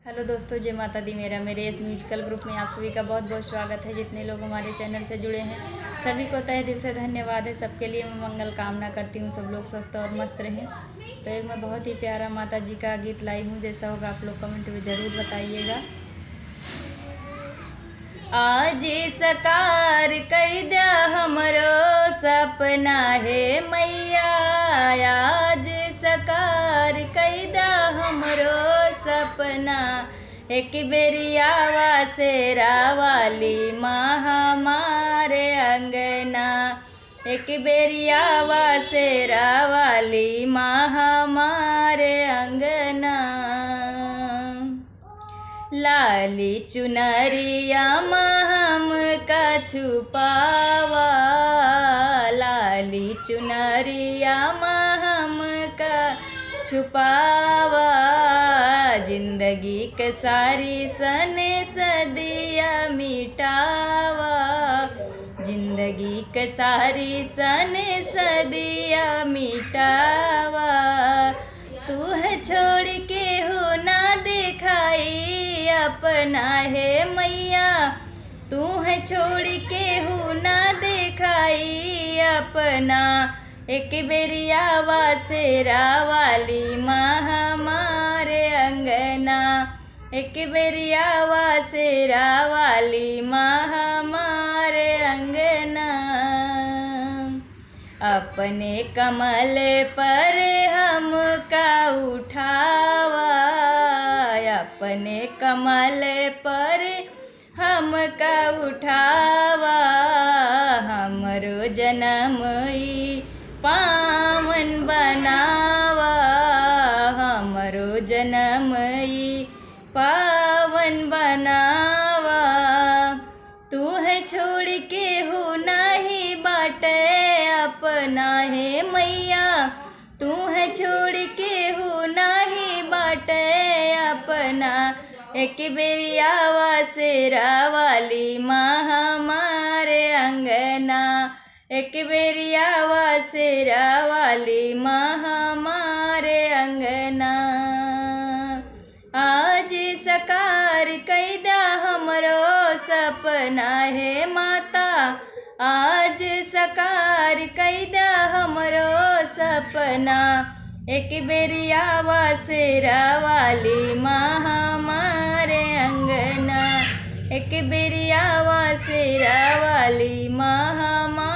Hello दोस्तों, जय माता दी। मेरे इस म्यूजिकल ग्रुप में आप सभी का बहुत बहुत स्वागत है। जितने लोग हमारे चैनल से जुड़े हैं सभी को तहे दिल से धन्यवाद है। सबके लिए मैं मंगल कामना करती हूँ, सब लोग स्वस्थ और मस्त रहें। तो एक मैं बहुत ही प्यारा माता जी का गीत लाई हूँ, जैसा होगा आप लोग कमेंट में ज़रूर बताइएगा। आज सकार कई दिया हमरो सपना है मैया, आज सकार कई दिया हमरो सपना। एक बेरियावा से रावाली माँ हमारे अंगना, एक बेरियावा से रावाली माँ हमारे अंगना। लाली चुनरिया हम का छुपावा, लाली चुनरिया हम का छुपावा। जिंदगी के सारी सने सदिया मिटावा, जिंदगी के सारी सने सदिया मिटावा। तू है छोड़ के हो ना दिखाई अपना है मैया, तू है छोड़ के हो ना दिखाई अपना। एक बेरियावा से रावाली माँ हमारे अंगना, एक बेरियावा से रावाली माँ हमारे अंगना। अपने कमल पर हम का उठावा, अपने कमल पर हम का उठावा। हमरो जन्म पावन बनावा, हमरो जन्म पावन बनावा। तू है छोड़ के हो नहीं बाटे अपना है मैया, तू है छोड़ के हो नहीं बाटे अपना। एक बेरियावा से रावाली माँ हमारे अंगना, एक बेरियावा से रावाली माँ हमारे अंगना। आज सकार कई दिया हमरो सपना है माता, आज सकार कई दिया हमरो सपना। एक बेरियावा से रावाली माँ हमारे अंगना, एक बेरियावा से रावाली माँ हमारे